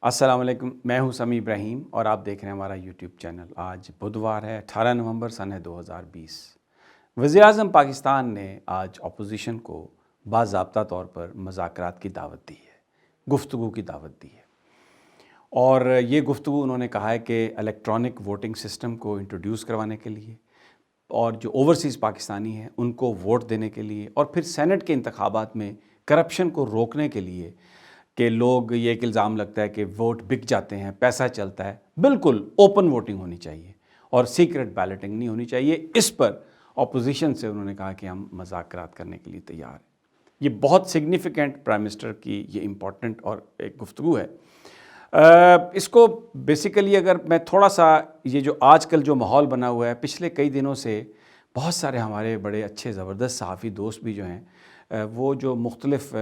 السلام علیکم، میں ہوں سمیع ابراہیم اور آپ دیکھ رہے ہیں ہمارا یوٹیوب چینل۔ آج بدوار ہے 18 نومبر سنہ 2020۔ وزیراعظم پاکستان نے آج اپوزیشن کو باضابطہ طور پر مذاکرات کی دعوت دی ہے، گفتگو کی دعوت دی ہے، اور یہ گفتگو انہوں نے کہا ہے کہ الیکٹرانک ووٹنگ سسٹم کو انٹروڈیوس کروانے کے لیے، اور جو اوورسیز پاکستانی ہیں ان کو ووٹ دینے کے لیے، اور پھر سینٹ کے انتخابات میں کرپشن کو روکنے کے لیے کہ لوگ یہ ایک الزام لگتا ہے کہ ووٹ بک جاتے ہیں، پیسہ چلتا ہے۔ بالکل اوپن ووٹنگ ہونی چاہیے اور سیکرٹ بیلٹنگ نہیں ہونی چاہیے۔ اس پر اپوزیشن سے انہوں نے کہا کہ ہم مذاکرات کرنے کے لیے تیار ہیں۔ یہ بہت سگنیفیکنٹ پرائم منسٹر کی یہ امپورٹنٹ اور ایک گفتگو ہے۔ اس کو بیسیکلی اگر میں تھوڑا سا یہ جو آج کل جو ماحول بنا ہوا ہے، پچھلے کئی دنوں سے بہت سارے ہمارے بڑے اچھے زبردست صحافی دوست بھی جو ہیں، وہ جو مختلف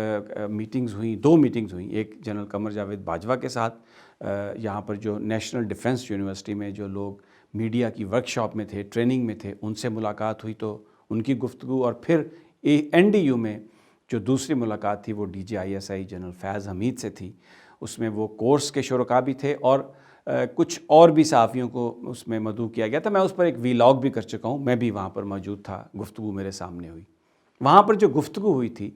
میٹنگز ہوئیں، 2 میٹنگز ہوئیں، ایک جنرل قمر جاوید باجوہ کے ساتھ یہاں پر جو نیشنل ڈیفنس یونیورسٹی میں جو لوگ میڈیا کی ورکشاپ میں تھے، ٹریننگ میں تھے، ان سے ملاقات ہوئی تو ان کی گفتگو، اور پھر NDU میں جو دوسری ملاقات تھی وہ DGISI جنرل فیاض حمید سے تھی۔ اس میں وہ کورس کے شرکاء بھی تھے اور کچھ اور بھی صحافیوں کو اس میں مدعو کیا گیا تھا۔ میں اس پر ایک ویلاگ بھی کر چکا ہوں، میں بھی وہاں پر موجود تھا، گفتگو میرے سامنے ہوئی۔ وہاں پر جو گفتگو ہوئی تھی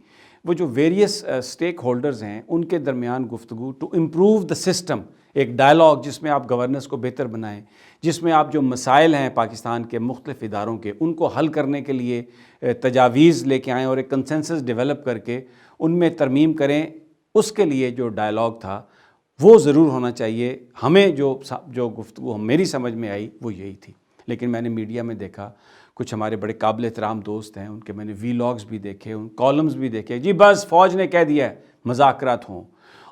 وہ جو ویریس اسٹیک ہولڈرز ہیں ان کے درمیان گفتگو ٹو امپروو دا سسٹم، ایک ڈائلاگ جس میں آپ گورننس کو بہتر بنائیں، جس میں آپ جو مسائل ہیں پاکستان کے مختلف اداروں کے ان کو حل کرنے کے لیے تجاویز لے کے آئیں اور ایک کنسنسس ڈیولپ کر کے ان میں ترمیم کریں۔ اس کے لیے جو ڈائلاگ تھا وہ ضرور ہونا چاہیے۔ ہمیں جو گفتگو میری سمجھ میں آئی وہ یہی تھی، لیکن میں نے میڈیا میں دیکھا کچھ ہمارے بڑے قابل احترام دوست ہیں، ان کے میں نے ویلاگز بھی دیکھے، ان کالمز بھی دیکھے، جی بس فوج نے کہہ دیا ہے مذاکرات ہوں،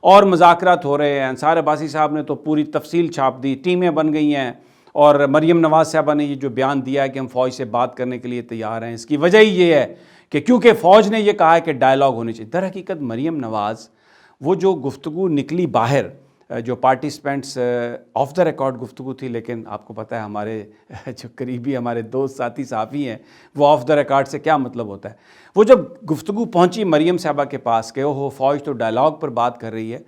اور مذاکرات ہو رہے ہیں۔ انصار عباسی صاحب نے تو پوری تفصیل چھاپ دی، ٹیمیں بن گئی ہیں، اور مریم نواز صاحبہ نے یہ جو بیان دیا ہے کہ ہم فوج سے بات کرنے کے لیے تیار ہیں، اس کی وجہ ہی یہ ہے کہ کیونکہ فوج نے یہ کہا ہے کہ ڈائلاگ ہونی چاہیے۔ در حقیقت مریم نواز وہ جو گفتگو نکلی باہر، جو پارٹیسپینٹس آف دا ریکارڈ گفتگو تھی، لیکن آپ کو پتہ ہے ہمارے جو قریبی ہمارے دوست ساتھی صحافی ہیں وہ آف دا ریکارڈ سے کیا مطلب ہوتا ہے۔ وہ جب گفتگو پہنچی مریم صاحبہ کے پاس کہ اوہ فوج تو ڈائلاگ پر بات کر رہی ہے،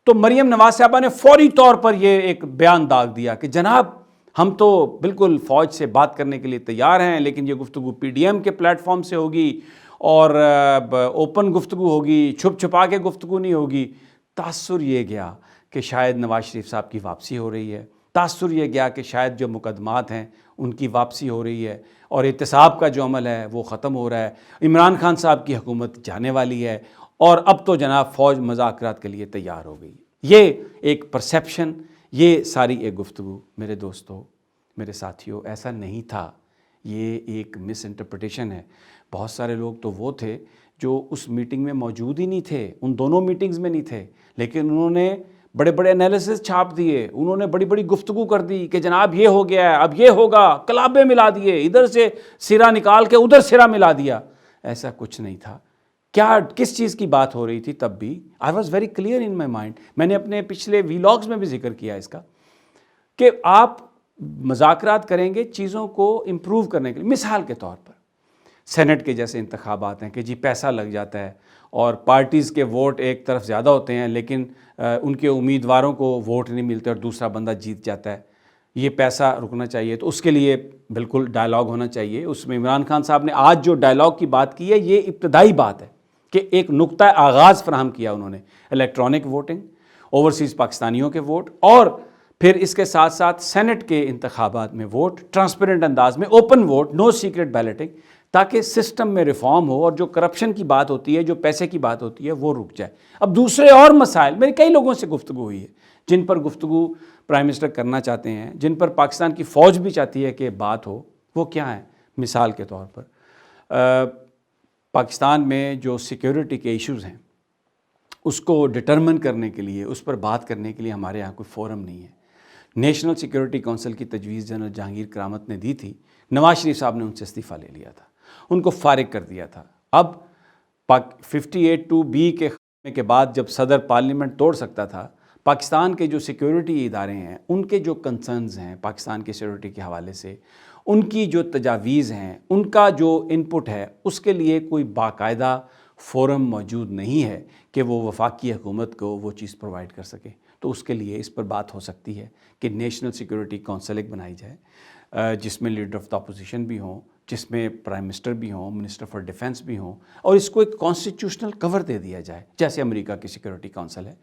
تو مریم نواز صاحبہ نے فوری طور پر یہ ایک بیان داغ دیا کہ جناب ہم تو بالکل فوج سے بات کرنے کے لیے تیار ہیں، لیکن یہ گفتگو PDM کے پلیٹ فارم سے ہوگی اور اوپن گفتگو ہوگی، چھپ چھپا کے گفتگو نہیں ہوگی۔ تاثر یہ گیا کہ شاید نواز شریف صاحب کی واپسی ہو رہی ہے، تاثر یہ گیا کہ شاید جو مقدمات ہیں ان کی واپسی ہو رہی ہے، اور احتساب کا جو عمل ہے وہ ختم ہو رہا ہے، عمران خان صاحب کی حکومت جانے والی ہے، اور اب تو جناب فوج مذاکرات کے لیے تیار ہو گئی۔ یہ ایک پرسیپشن، یہ ساری ایک گفتگو میرے دوستوں، میرے ساتھیوں، ایسا نہیں تھا، یہ ایک مس انٹرپریٹیشن ہے۔ بہت سارے لوگ تو وہ تھے جو اس میٹنگ میں موجود ہی نہیں تھے، ان دونوں میٹنگز میں نہیں تھے، لیکن انہوں نے بڑے بڑے انالیسز چھاپ دیے، انہوں نے بڑی بڑی گفتگو کر دی کہ جناب یہ ہو گیا ہے، اب یہ ہوگا، کلابے ملا دیے، ادھر سے سرا نکال کے ادھر سرا ملا دیا۔ ایسا کچھ نہیں تھا۔ کیا کس چیز کی بات ہو رہی تھی تب بھی؟ I was very clear in my mind. میں نے اپنے پچھلے ویلاگز میں بھی ذکر کیا اس کا کہ آپ مذاکرات کریں گے چیزوں کو امپروو کرنے کے لیے۔ مثال کے طور پر سینٹ کے جیسے انتخابات ہیں کہ جی پیسہ لگ جاتا ہے اور پارٹیز کے ووٹ ایک طرف زیادہ ہوتے ہیں، لیکن ان کے امیدواروں کو ووٹ نہیں ملتے اور دوسرا بندہ جیت جاتا ہے۔ یہ پیسہ رکنا چاہیے، تو اس کے لیے بالکل ڈائلاگ ہونا چاہیے۔ اس میں عمران خان صاحب نے آج جو ڈائلاگ کی بات کی ہے یہ ابتدائی بات ہے کہ ایک نقطہ آغاز فراہم کیا انہوں نے، الیکٹرانک ووٹنگ، اوورسیز پاکستانیوں کے ووٹ، اور پھر اس کے ساتھ ساتھ سینٹ کے انتخابات میں ووٹ ٹرانسپیرنٹ انداز میں، اوپن ووٹ، نو سیکرٹ بیلٹنگ، تاکہ سسٹم میں ریفارم ہو اور جو کرپشن کی بات ہوتی ہے، جو پیسے کی بات ہوتی ہے وہ رک جائے۔ اب دوسرے اور مسائل، میری کئی لوگوں سے گفتگو ہوئی ہے جن پر گفتگو پرائم منسٹر کرنا چاہتے ہیں، جن پر پاکستان کی فوج بھی چاہتی ہے کہ بات ہو، وہ کیا ہیں؟ مثال کے طور پر پاکستان میں جو سیکیورٹی کے ایشوز ہیں اس کو ڈٹرمن کرنے کے لیے، اس پر بات کرنے کے لیے ہمارے یہاں کوئی فورم نہیں ہے۔ نیشنل سیکیورٹی کونسل کی تجویز جنرل جہانگیر کرامت نے دی تھی، نواز شریف صاحب نے ان سے استعفیٰ لے لیا تھا، ان کو فارغ کر دیا تھا۔ اب 58(2)(b) کے خاتمے کے بعد جب صدر پارلیمنٹ توڑ سکتا تھا، پاکستان کے جو سیکیورٹی ادارے ہیں ان کے جو کنسرنز ہیں پاکستان کے سیکیورٹی کے حوالے سے، ان کی جو تجاویز ہیں، ان کا جو انپٹ ہے، اس کے لیے کوئی باقاعدہ فورم موجود نہیں ہے کہ وہ وفاقی حکومت کو وہ چیز پرووائڈ کر سکے۔ تو اس کے لیے اس پر بات ہو سکتی ہے کہ نیشنل سیکورٹی کونسل ایک بنائی جائے جس میں لیڈر آف دا اپوزیشن بھی ہوں، جس میں پرائم منسٹر بھی ہوں، منسٹر فار ڈیفنس بھی ہوں، اور اس کو ایک کانسٹیٹیوشنل کور دے دیا جائے جیسے امریکہ کی سیکورٹی کونسل ہے،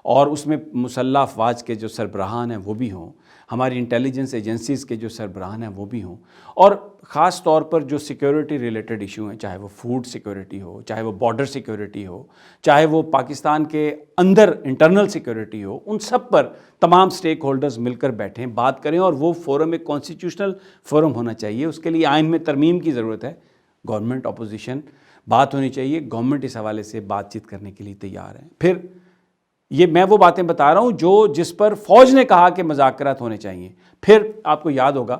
اور اس میں مسلح افواج کے جو سربراہان ہیں وہ بھی ہوں، ہماری انٹیلیجنس ایجنسیز کے جو سربراہان ہیں وہ بھی ہوں، اور خاص طور پر جو سیکورٹی ریلیٹڈ ایشو ہیں، چاہے وہ فوڈ سیکورٹی ہو، چاہے وہ بارڈر سیکورٹی ہو، چاہے وہ پاکستان کے اندر انٹرنل سیکورٹی ہو، ان سب پر تمام سٹیک ہولڈرز مل کر بیٹھیں، بات کریں، اور وہ فورم ایک کانسٹیٹیوشنل فورم ہونا چاہیے۔ اس کے لیے آئین میں ترمیم کی ضرورت ہے، گورنمنٹ اپوزیشن بات ہونی چاہیے، گورنمنٹ اس حوالے سے بات چیت کرنے کے لیے تیار ہے۔ پھر یہ میں وہ باتیں بتا رہا ہوں جس پر فوج نے کہا کہ مذاکرات ہونے چاہیے۔ پھر آپ کو یاد ہوگا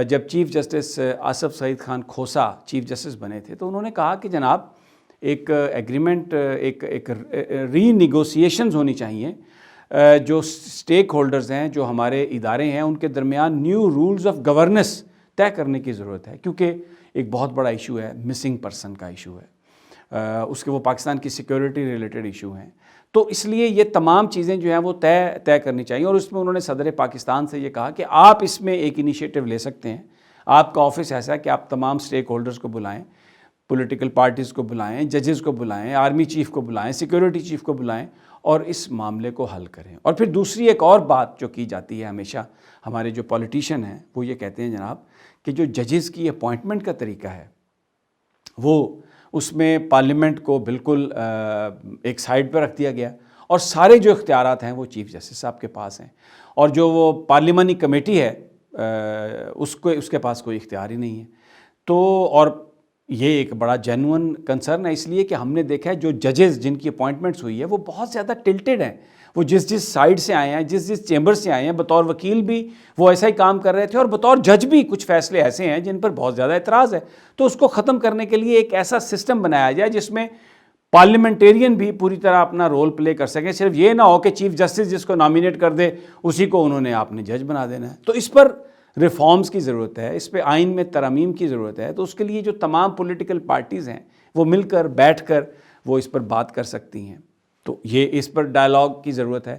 جب چیف جسٹس آصف سعید خان کھوسا چیف جسٹس بنے تھے تو انہوں نے کہا کہ جناب ایک ایگریمنٹ، ایک ری نیگوسیشنز ہونی چاہیے، جو سٹیک ہولڈرز ہیں، جو ہمارے ادارے ہیں، ان کے درمیان نیو رولز آف گورننس طے کرنے کی ضرورت ہے، کیونکہ ایک بہت بڑا ایشو ہے، مسنگ پرسن کا ایشو ہے، اس کے وہ پاکستان کی سیکورٹی ریلیٹڈ ایشو ہیں، تو اس لیے یہ تمام چیزیں جو ہیں وہ طے کرنی چاہیے۔ اور اس میں انہوں نے صدر پاکستان سے یہ کہا کہ آپ اس میں ایک انیشیٹو لے سکتے ہیں، آپ کا آفس ایسا ہے کہ آپ تمام سٹیک ہولڈرز کو بلائیں، پولیٹیکل پارٹیز کو بلائیں، ججز کو بلائیں، آرمی چیف کو بلائیں، سیکورٹی چیف کو بلائیں، اور اس معاملے کو حل کریں۔ اور پھر دوسری ایک اور بات جو کی جاتی ہے ہمیشہ، ہمارے جو پولیٹیشین ہیں وہ یہ کہتے ہیں جناب کہ جو ججز کی اپوائنٹمنٹ کا طریقہ ہے وہ اس میں پارلیمنٹ کو بالکل ایک سائڈ پہ رکھ دیا گیا، اور سارے جو اختیارات ہیں وہ چیف جسٹس صاحب کے پاس ہیں، اور جو وہ پارلیمانی کمیٹی ہے اس کے پاس کوئی اختیار ہی نہیں ہے۔ تو اور یہ ایک بڑا جینوئن کنسرن ہے، اس لیے کہ ہم نے دیکھا ہے جو ججز جن کی اپوائنٹمنٹس ہوئی ہے وہ بہت زیادہ ٹلٹڈ ہیں، وہ جس سائڈ سے آئے ہیں، جس چیمبر سے آئے ہیں، بطور وکیل بھی وہ ایسا ہی کام کر رہے تھے، اور بطور جج بھی کچھ فیصلے ایسے ہیں جن پر بہت زیادہ اعتراض ہے۔ تو اس کو ختم کرنے کے لیے ایک ایسا سسٹم بنایا جائے جس میں پارلیمنٹیرین بھی پوری طرح اپنا رول پلے کر سکیں، صرف یہ نہ ہو کہ چیف جسٹس جس کو نامینیٹ کر دے اسی کو انہوں نے آپ نے جج بنا دینا ہے۔ تو اس پر ریفارمز کی ضرورت ہے، اس پہ آئین میں ترامیم کی ضرورت ہے۔ تو اس کے لیے جو تمام پولیٹیکل پارٹیز ہیں وہ مل کر بیٹھ کر وہ اس پر بات کر سکتی ہیں، تو یہ اس پر ڈائلاگ کی ضرورت ہے۔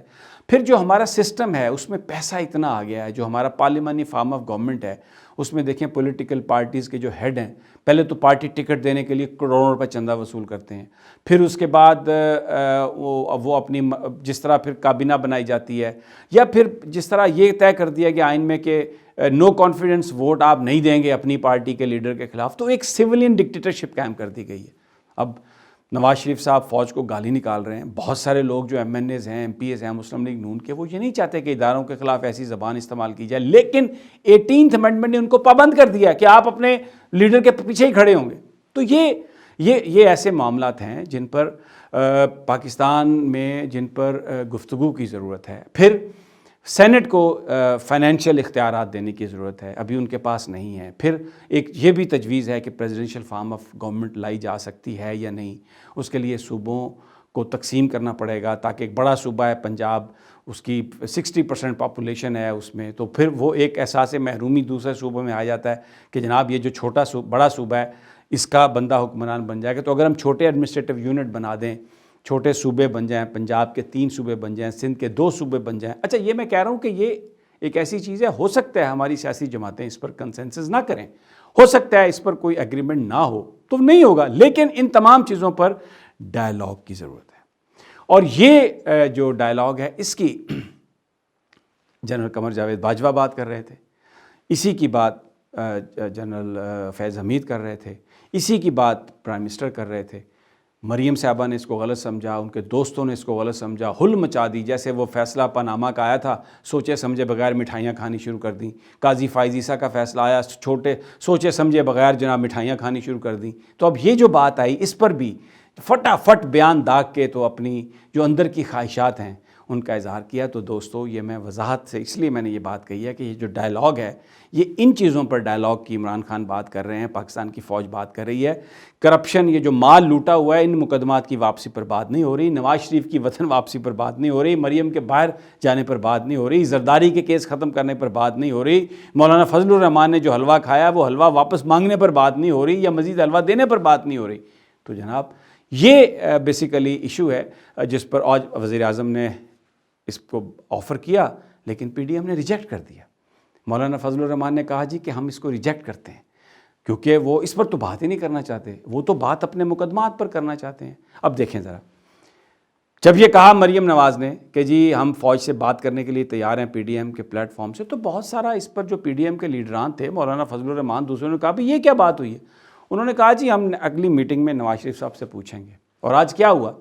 پھر جو ہمارا سسٹم ہے اس میں پیسہ اتنا آ گیا ہے، جو ہمارا پارلیمانی فارم آف گورنمنٹ ہے اس میں دیکھیں پولیٹیکل پارٹیز کے جو ہیڈ ہیں پہلے تو پارٹی ٹکٹ دینے کے لیے کروڑوں روپے چندہ وصول کرتے ہیں، پھر اس کے بعد وہ اپنی جس طرح پھر کابینہ بنائی جاتی ہے، یا پھر جس طرح یہ طے کر دیا گیا آئین میں کہ نو کانفیڈنس ووٹ آپ نہیں دیں گے اپنی پارٹی کے لیڈر کے خلاف، تو ایک سیولین ڈکٹیٹرشپ قائم کر دی گئی ہے۔ اب نواز شریف صاحب فوج کو گالی نکال رہے ہیں، بہت سارے لوگ جو ایم این ایز ہیں، ایم پی ایز ہیں مسلم لیگ نون کے، وہ یہ نہیں چاہتے کہ اداروں کے خلاف ایسی زبان استعمال کی جائے، لیکن 18th امینڈمنٹ نے ان کو پابند کر دیا کہ آپ اپنے لیڈر کے پیچھے ہی کھڑے ہوں گے۔ تو یہ ایسے معاملات ہیں جن پر پاکستان میں جن پر گفتگو کی ضرورت ہے۔ پھر سینٹ کو فائنینشیل اختیارات دینے کی ضرورت ہے، ابھی ان کے پاس نہیں ہے۔ پھر ایک یہ بھی تجویز ہے کہ پریزیڈنشیل فارم آف گورنمنٹ لائی جا سکتی ہے یا نہیں، اس کے لیے صوبوں کو تقسیم کرنا پڑے گا، تاکہ ایک بڑا صوبہ ہے پنجاب، اس کی 60% پاپولیشن ہے اس میں، تو پھر وہ ایک احساس محرومی دوسرے صوبوں میں آ جاتا ہے کہ جناب یہ جو بڑا صوبہ ہے اس کا بندہ حکمران بن جائے گا۔ تو اگر ہم چھوٹے ایڈمنسٹریٹو یونٹ بنا دیں، چھوٹے صوبے بن جائیں، پنجاب کے 3 صوبے بن جائیں، سندھ کے 2 صوبے بن جائیں۔ اچھا یہ میں کہہ رہا ہوں کہ یہ ایک ایسی چیز ہے، ہو سکتا ہے ہماری سیاسی جماعتیں اس پر کنسنسس نہ کریں، ہو سکتا ہے اس پر کوئی ایگریمنٹ نہ ہو، تو نہیں ہوگا، لیکن ان تمام چیزوں پر ڈائلاگ کی ضرورت ہے۔ اور یہ جو ڈائلاگ ہے اس کی جنرل قمر جاوید باجوہ بات کر رہے تھے، اسی کی بات جنرل فیض حمید کر رہے تھے، اسی کی بات پرائم منسٹر کر رہے تھے۔ مریم صاحبہ نے اس کو غلط سمجھا، ان کے دوستوں نے اس کو غلط سمجھا، ہل مچا دی، جیسے وہ فیصلہ پاناما کا آیا تھا، سوچے سمجھے بغیر مٹھائیاں کھانی شروع کر دیں۔ قاضی فائز عیسیٰ کا فیصلہ آیا، سوچے سمجھے بغیر جناب مٹھائیاں کھانی شروع کر دیں۔ تو اب یہ جو بات آئی اس پر بھی فٹافٹ بیان داغ کے تو اپنی جو اندر کی خواہشات ہیں ان کا اظہار کیا۔ تو دوستو یہ میں وضاحت سے اس لیے میں نے یہ بات کہی ہے کہ یہ جو ڈائلاگ ہے یہ ان چیزوں پر ڈائلاگ کی عمران خان بات کر رہے ہیں، پاکستان کی فوج بات کر رہی ہے، کرپشن یہ جو مال لوٹا ہوا ہے ان مقدمات کی واپسی پر بات نہیں ہو رہی، نواز شریف کی وطن واپسی پر بات نہیں ہو رہی، مریم کے باہر جانے پر بات نہیں ہو رہی، زرداری کے کیس ختم کرنے پر بات نہیں ہو رہی، مولانا فضل الرحمان نے جو حلوہ کھایا وہ حلوہ واپس مانگنے پر بات نہیں ہو رہی، یا مزید حلوہ دینے پر بات نہیں ہو رہی۔ تو جناب یہ بیسیکلی ایشو ہے جس پر آج وزیر اعظم نے اس کو آفر کیا لیکن پی ڈی ایم نے ریجیکٹ کر دیا۔ مولانا فضل الرحمان نے کہا جی کہ ہم اس کو ریجیکٹ کرتے ہیں، کیونکہ وہ اس پر تو بات ہی نہیں کرنا چاہتے، وہ تو بات اپنے مقدمات پر کرنا چاہتے ہیں۔ اب دیکھیں ذرا، جب یہ کہا مریم نواز نے کہ جی ہم فوج سے بات کرنے کے لیے تیار ہیں پی ڈی ایم کے پلیٹ فارم سے، تو بہت سارا اس پر جو پی ڈی ایم کے لیڈران تھے، مولانا فضل الرحمان دوسروں نے کہا بھی یہ کیا بات ہوئی ہے؟ انہوں نے کہا جی ہم اگلی میٹنگ میں نواز شریف صاحب سے پوچھیں گے۔ اور آج کیا ہوا؟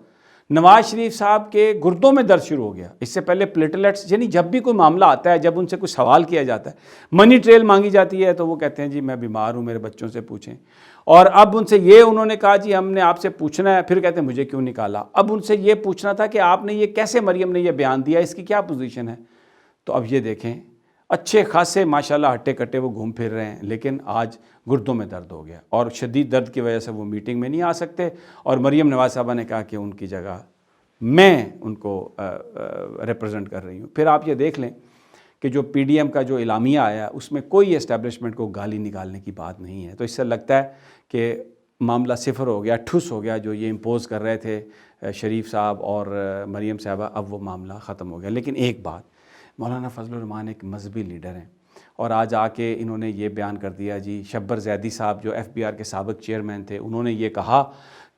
نواز شریف صاحب کے گردوں میں درد شروع ہو گیا۔ اس سے پہلے پلیٹلیٹس، یعنی جب بھی کوئی معاملہ آتا ہے، جب ان سے کوئی سوال کیا جاتا ہے، منی ٹریل مانگی جاتی ہے، تو وہ کہتے ہیں جی میں بیمار ہوں، میرے بچوں سے پوچھیں۔ اور اب ان سے یہ انہوں نے کہا جی ہم نے آپ سے پوچھنا ہے، پھر کہتے ہیں مجھے کیوں نکالا؟ اب ان سے یہ پوچھنا تھا کہ آپ نے یہ کیسے، مریم نے یہ بیان دیا، اس کی کیا پوزیشن ہے؟ تو اب یہ دیکھیں، اچھے خاصے ماشاءاللہ ہٹے کٹے وہ گھوم پھر رہے ہیں، لیکن آج گردوں میں درد ہو گیا، اور شدید درد کی وجہ سے وہ میٹنگ میں نہیں آ سکتے۔ اور مریم نواز صاحبہ نے کہا کہ ان کی جگہ میں ان کو ریپرزنٹ کر رہی ہوں۔ پھر آپ یہ دیکھ لیں کہ جو پی ڈی ایم کا جو اعلامیہ آیا، اس میں کوئی اسٹیبلشمنٹ کو گالی نکالنے کی بات نہیں ہے۔ تو اس سے لگتا ہے کہ معاملہ صفر ہو گیا، ٹھوس ہو گیا، جو یہ امپوز کر رہے تھے شریف صاحب اور مریم صاحبہ، اب وہ معاملہ ختم ہو گیا۔ لیکن ایک بات، مولانا فضل الرحمان ایک مذہبی لیڈر ہیں، اور آج آ کے انہوں نے یہ بیان کر دیا جی، شبر زیدی صاحب جو ایف بی آر کے سابق چیئرمین تھے، انہوں نے یہ کہا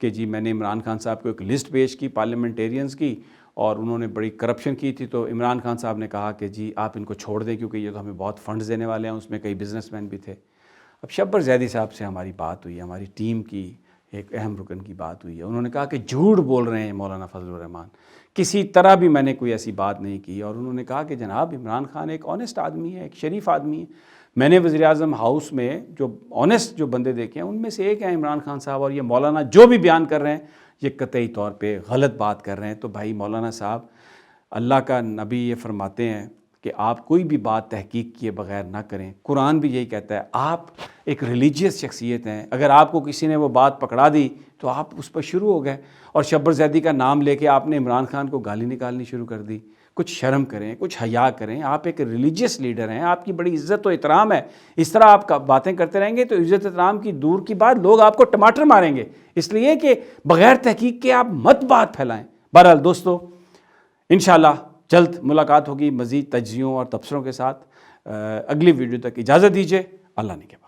کہ جی میں نے عمران خان صاحب کو ایک لسٹ پیش کی پارلیمنٹیرینز کی، اور انہوں نے بڑی کرپشن کی تھی، تو عمران خان صاحب نے کہا کہ جی آپ ان کو چھوڑ دیں کیونکہ یہ تو ہمیں بہت فنڈز دینے والے ہیں، اس میں کئی بزنس مین بھی تھے۔ اب شبر زیدی صاحب سے ہماری بات ہوئی، ہماری ٹیم کی ایک اہم رکن کی بات ہوئی ہے، انہوں نے کہا کہ جھوٹ بول رہے ہیں مولانا فضل الرحمان، کسی طرح بھی میں نے کوئی ایسی بات نہیں کی۔ اور انہوں نے کہا کہ جناب عمران خان ایک آنیسٹ آدمی ہے، ایک شریف آدمی ہے، میں نے وزیر اعظم ہاؤس میں جو آنیسٹ جو بندے دیکھے ہیں ان میں سے ایک ہے عمران خان صاحب، اور یہ مولانا جو بھی بیان کر رہے ہیں یہ قطعی طور پہ غلط بات کر رہے ہیں۔ تو بھائی مولانا صاحب، اللہ کا نبی یہ فرماتے ہیں کہ آپ کوئی بھی بات تحقیق کیے بغیر نہ کریں، قرآن بھی یہی کہتا ہے۔ آپ ایک ریلیجیس شخصیت ہیں، اگر آپ کو کسی نے وہ بات پکڑا دی تو آپ اس پر شروع ہو گئے، اور شبر زیدی کا نام لے کے آپ نے عمران خان کو گالی نکالنی شروع کر دی۔ کچھ شرم کریں، کچھ حیا کریں، آپ ایک ریلیجیس لیڈر ہیں، آپ کی بڑی عزت و احترام ہے۔ اس طرح آپ باتیں کرتے رہیں گے تو عزت احترام کی دور کی بات، لوگ آپ کو ٹماٹر ماریں گے، اس لیے کہ بغیر تحقیق کے آپ مت بات پھیلائیں۔ بہرحال دوستو، انشاءاللہ جلد ملاقات ہوگی مزید تجزیوں اور تبصروں کے ساتھ۔ اگلی ویڈیو تک اجازت دیجیے، اللہ نے کے بعد۔